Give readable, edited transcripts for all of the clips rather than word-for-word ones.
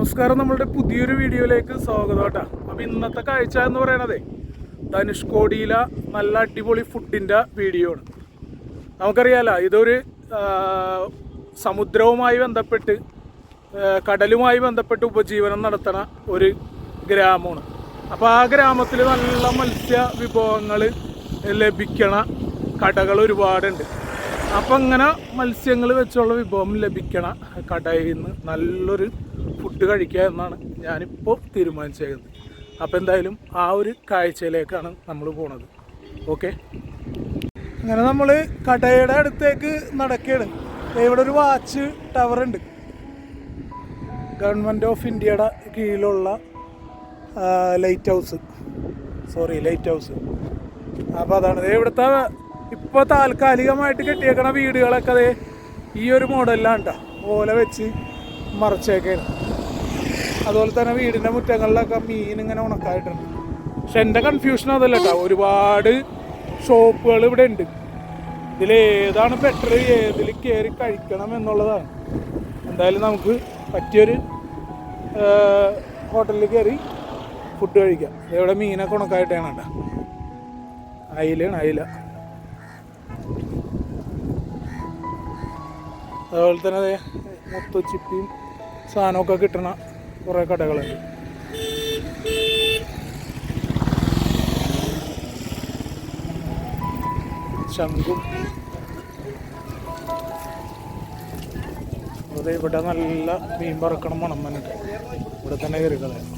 നമസ്കാരം, നമ്മളുടെ പുതിയൊരു വീഡിയോയിലേക്ക് സ്വാഗതം കേട്ടോ. അപ്പോൾ ഇന്നത്തെ കാഴ്ച എന്ന് പറയണതേ ധനുഷ്കോടിയിലെ നല്ല അടിപൊളി ഫുഡിൻ്റെ വീഡിയോ ആണ്. നമുക്കറിയാലോ, ഇതൊരു സമുദ്രവുമായി ബന്ധപ്പെട്ട് കടലുമായി ബന്ധപ്പെട്ട് ഉപജീവനം നടത്തുന്ന ഒരു ഗ്രാമമാണ്. അപ്പോൾ ആ ഗ്രാമത്തിൽ നല്ല മത്സ്യ വിഭവങ്ങൾ ലഭിക്കണ കടകൾ ഒരുപാടുണ്ട്. അപ്പം അങ്ങനെ മത്സ്യങ്ങൾ വെച്ചുള്ള വിഭവം ലഭിക്കണ കടയിൽ നിന്ന് നല്ലൊരു ഫുഡ് കഴിക്കുക എന്നാണ് ഞാനിപ്പോൾ തീരുമാനിച്ചേക്കുന്നത്. അപ്പോൾ എന്തായാലും ആ ഒരു കാഴ്ചയിലേക്കാണ് നമ്മൾ പോണത്. ഓക്കെ, അങ്ങനെ നമ്മൾ കടയുടെ അടുത്തേക്ക് നടക്കുകയാണ്. ഇവിടെ ഒരു വാച്ച് ടവർ ഉണ്ട്. ഗവൺമെൻറ് ഓഫ് ഇന്ത്യയുടെ കീഴിലുള്ള ലൈറ്റ് ഹൗസ്. അപ്പോൾ അതാണ് ഇവിടുത്തെ ഇപ്പോൾ താൽക്കാലികമായിട്ട് കെട്ടിയേക്കണ വീടുകളൊക്കെ അതേ ഈ ഒരു മോഡലിലാണ് കേട്ടോ. ഓല വെച്ച് മറച്ചേക്കാണ്. അതുപോലെ തന്നെ വീടിൻ്റെ മുറ്റങ്ങളിലൊക്കെ മീൻ ഇങ്ങനെ ഉണക്കായിട്ടുണ്ട്. പക്ഷെ എൻ്റെ കൺഫ്യൂഷൻ അതല്ല കേട്ടോ, ഒരുപാട് ഷോപ്പുകൾ ഇവിടെ ഉണ്ട്. ഇതിലേതാണ് ബെറ്റർ, ഏതിൽ കയറി കഴിക്കണം എന്നുള്ളതാണ്. എന്തായാലും നമുക്ക് പറ്റിയൊരു ഹോട്ടലിൽ കയറി ഫുഡ് കഴിക്കാം. ഇവിടെ മീനൊക്കെ ഉണക്കായിട്ടാണ് കേട്ടോ. അയില അതുപോലെ തന്നെ അതെ മുത്തുച്ചിപ്പിയും സാധനമൊക്കെ കിട്ടണ കുറേ കടകളുണ്ട്. ശംഖും അതെ ഇവിടെ നല്ല മീൻ പറക്കണം മണം വന്നിട്ട് ഇവിടെ തന്നെ കയറി കളയാം.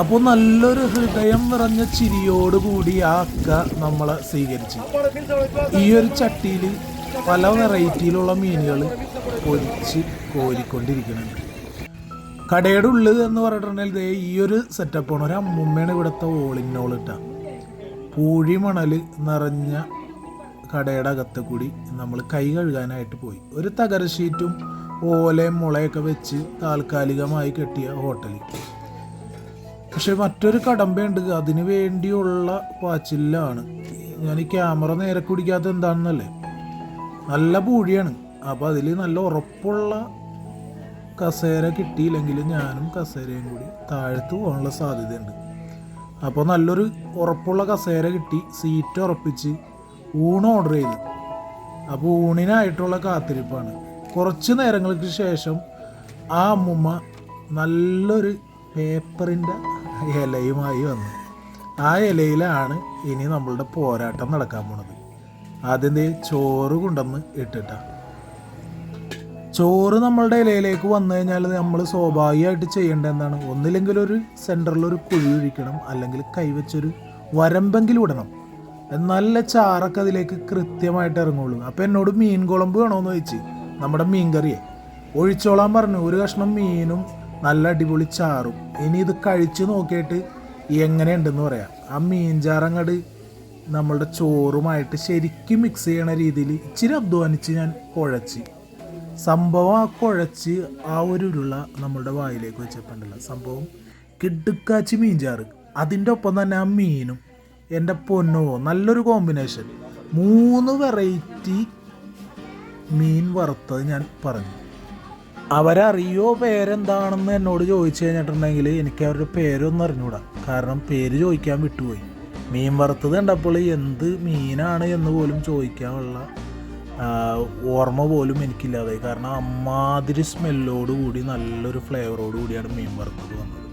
അപ്പോൾ നല്ലൊരു ഹൃദയം നിറഞ്ഞ ചിരിയോടുകൂടി ആ അക്ക നമ്മളെ സ്വീകരിച്ചു. ഈ ഒരു ചട്ടിയിൽ പല വെറൈറ്റിയിലുള്ള മീനുകൾ പൊരിച്ച് കോരിക്കൊണ്ടിരിക്കുന്നുണ്ട്. കടയുടെ ഉള്ളിൽ എന്ന് പറഞ്ഞിട്ടുണ്ടെങ്കിൽ ഈ ഒരു സെറ്റപ്പാണ്. ഒരു അമ്മുമ്മയാണ് ഇവിടുത്തെ ഓളിനോൾ ഇട്ട. പൂഴി മണൽ നിറഞ്ഞ കടയുടെ അകത്ത് കൂടി നമ്മൾ കൈ കഴുകാനായിട്ട് പോയി. ഒരു തകര ഷീറ്റും ഓലയും മുളയൊക്കെ വെച്ച് താൽക്കാലികമായി കെട്ടിയ ഹോട്ടൽ. പക്ഷെ മറ്റൊരു കടമ്പയുണ്ട്, അതിന് വേണ്ടിയുള്ള പാച്ചിലാണ്. ഞാൻ ഈ ക്യാമറ നേരെ കുടിക്കാത്ത എന്താണെന്നല്ലേ, നല്ല പൂഴിയാണ്. അപ്പോൾ അതിൽ നല്ല ഉറപ്പുള്ള കസേര കിട്ടിയില്ലെങ്കിൽ ഞാനും കസേരയും കൂടി താഴത്ത് പോകാനുള്ള സാധ്യതയുണ്ട്. അപ്പോൾ നല്ലൊരു ഉറപ്പുള്ള കസേര കിട്ടി, സീറ്റ് ഉറപ്പിച്ച് ഊണ് ഓർഡർ ചെയ്തു. അപ്പോൾ ഊണിനായിട്ടുള്ള കാത്തിരിപ്പാണ്. കുറച്ച് നേരങ്ങൾക്ക് ശേഷം ആ അമ്മുമ്മ നല്ലൊരു പേപ്പറിൻ്റെ ഇലയുമായി വന്നു. ആ ഇലയിലാണ് ഇനി നമ്മളുടെ പോരാട്ടം നടക്കാൻ പോണത്. ആദ്യം ചോറ് കൊണ്ടുവന്ന് ഇട്ടിട്ടാണ്. ചോറ് നമ്മളുടെ ഇലയിലേക്ക് വന്നു കഴിഞ്ഞാൽ നമ്മൾ സ്വാഭാവികമായിട്ട് ചെയ്യേണ്ടത് എന്താണ്, ഒന്നില്ലെങ്കിൽ ഒരു സെൻറ്ററിലൊരു കുഴി ഒഴിക്കണം, അല്ലെങ്കിൽ കൈവച്ചൊരു വരമ്പെങ്കിലും ഇടണം. നല്ല ചാറൊക്കെ അതിലേക്ക് കൃത്യമായിട്ട് ഇറങ്ങുള്ളൂ. അപ്പോൾ എന്നോട് മീൻ കുളമ്പ് വേണമെന്ന് ചോദിച്ച് നമ്മുടെ മീൻ കറിയെ ഒഴിച്ചോളാൻ പറഞ്ഞു. ഒരു കഷ്ണം മീനും നല്ല അടിപൊളി ചാറും. ഇനി ഇത് കഴിച്ച് നോക്കിയിട്ട് എങ്ങനെയുണ്ടെന്ന് പറയാം. ആ മീൻ ചാറങ്ങട് നമ്മളുടെ ചോറുമായിട്ട് ശരിക്കും മിക്സ് ചെയ്യണ രീതിയിൽ ഇച്ചിരി അധ്വാനിച്ച് ഞാൻ കുഴച്ച് സംഭവം. ആ കുഴച്ച് ആ ഒരു ഉരുള നമ്മളുടെ വായിലേക്ക് വെച്ചപ്പോണ്ടല്ല സംഭവം കിടുക്കാച്ചി മീൻ ചാറ്. അതിൻ്റെ ഒപ്പം തന്നെ ആ മീനും എൻ്റെ പൊന്നോ നല്ലൊരു കോമ്പിനേഷൻ. 3 വെറൈറ്റി മീൻ വറുത്തത് ഞാൻ പറഞ്ഞു. അവരറിയോ പേരെന്താണെന്ന് എന്നോട് ചോദിച്ചു കഴിഞ്ഞിട്ടുണ്ടെങ്കിൽ എനിക്ക് അവരുടെ പേരൊന്നും അറിഞ്ഞൂടാ. കാരണം പേര് ചോദിക്കാൻ വിട്ടുപോയി. മീൻ വറുത്തത് കണ്ടപ്പോൾ എന്ത് മീനാണ് എന്ന് പോലും ചോദിക്കാനുള്ള ഓർമ്മ പോലും എനിക്കില്ലാതായി. കാരണം അമ്മാതിരി സ്മെല്ലോടുകൂടി നല്ലൊരു ഫ്ലേവറോട് കൂടിയാണ് മീൻ വറുത്തത് വന്നത്.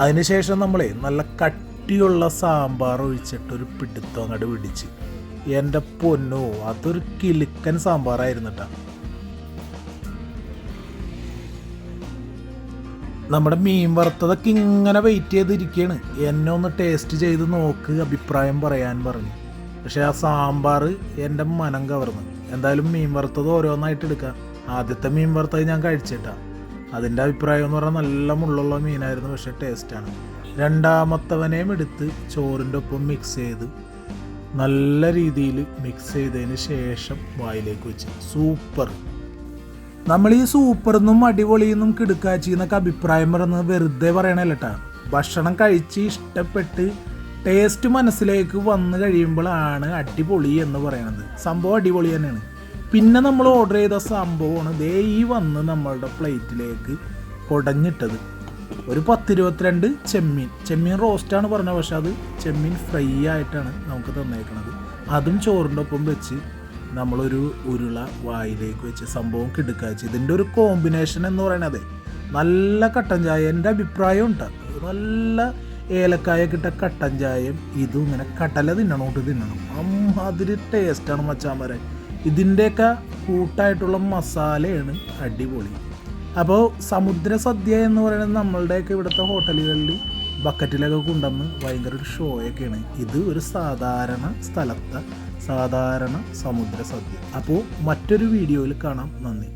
അതിനുശേഷം നമ്മളെ നല്ല കട്ടിയുള്ള സാമ്പാർ ഒഴിച്ചിട്ടൊരു പിടുത്തം അങ്ങോട്ട് പിടിച്ച് എൻ്റെ പൊന്നോ അതൊരു കിലുക്കൻ സാമ്പാറായിരുന്നു കേട്ടോ. നമ്മുടെ മീൻ വറുത്തതൊക്കെ ഇങ്ങനെ വെയിറ്റ് ചെയ്തിരിക്കുകയാണ്. എന്നെ ഒന്ന് ടേസ്റ്റ് ചെയ്ത് നോക്ക്, അഭിപ്രായം പറയാൻ പറഞ്ഞു. പക്ഷേ ആ സാമ്പാർ എൻ്റെ മനം കവർന്നു. എന്തായാലും മീൻ വറുത്തത് ഓരോന്നായിട്ട് എടുക്കാം. ആദ്യത്തെ മീൻ വറുത്തത് ഞാൻ കഴിച്ചിട്ടാണ്. അതിൻ്റെ അഭിപ്രായം എന്ന് പറഞ്ഞാൽ നല്ല മുള്ളുള്ള മീനായിരുന്നു, പക്ഷേ ടേസ്റ്റാണ്. രണ്ടാമത്തവനെയും എടുത്ത് ചോറിൻ്റെ ഒപ്പം മിക്സ് ചെയ്ത് നല്ല രീതിയിൽ മിക്സ് ചെയ്തതിന് ശേഷം വായിലേക്ക് വെച്ച് സൂപ്പർ. നമ്മൾ ഈ സൂപ്പറെന്നും അടിപൊളിയെന്നും കിടുക്കാച്ചി എന്നൊക്കെ അഭിപ്രായം പറയുന്നത് വെറുതെ പറയണല്ലോ കേട്ടോ. ഭക്ഷണം കഴിച്ച് ഇഷ്ടപ്പെട്ട് ടേസ്റ്റ് മനസ്സിലേക്ക് വന്നു കഴിയുമ്പോഴാണ് അടിപൊളി എന്ന് പറയുന്നത്. സംഭവം അടിപൊളി തന്നെയാണ്. പിന്നെ നമ്മൾ ഓർഡർ ചെയ്ത സംഭവമാണ് ദേ ഈ വന്ന് നമ്മളുടെ പ്ലേറ്റിലേക്ക് കുടഞ്ഞിട്ടത്. ഒരു 10-22 ചെമ്മീൻ റോസ്റ്റാണ് പറഞ്ഞത്, പക്ഷെ അത് ചെമ്മീൻ ഫ്രൈ ആയിട്ടാണ് നമുക്ക് തന്നേക്കണത്. അതും ചോറിൻ്റെ ഒപ്പം വെച്ച് നമ്മളൊരു ഉരുള വായിലേക്ക് വെച്ച് സംഭവം കിടുക്കാച്ച്. ഇതിൻ്റെ ഒരു കോമ്പിനേഷൻ എന്ന് പറയണത് നല്ല കട്ടൻ ചായ, എൻ്റെ അഭിപ്രായം ഉണ്ട്. നല്ല ഏലക്കായൊക്കെ ഇട്ട കട്ടൻ ചായയും ഇതും ഇങ്ങനെ കടല തിന്നണം. അതൊരു ടേസ്റ്റാണ് മച്ചാന്മാരെ. ഇതിൻ്റെയൊക്കെ കൂട്ടായിട്ടുള്ള മസാലയാണ് അടിപൊളി. അപ്പോൾ സമുദ്ര സദ്യ എന്ന് പറയുന്നത് നമ്മളുടെയൊക്കെ ഇവിടുത്തെ ഹോട്ടലുകളിൽ ബക്കറ്റിലൊക്കെ കൊണ്ടുവന്ന് ഭയങ്കര ഒരു ഷോയൊക്കെയാണ്. ഇത് ഒരു സാധാരണ സ്ഥലത്തെ സാധാരണ സമുദ്ര സദ്യ. അപ്പോൾ മറ്റൊരു വീഡിയോയിൽ കാണാം. നന്ദി.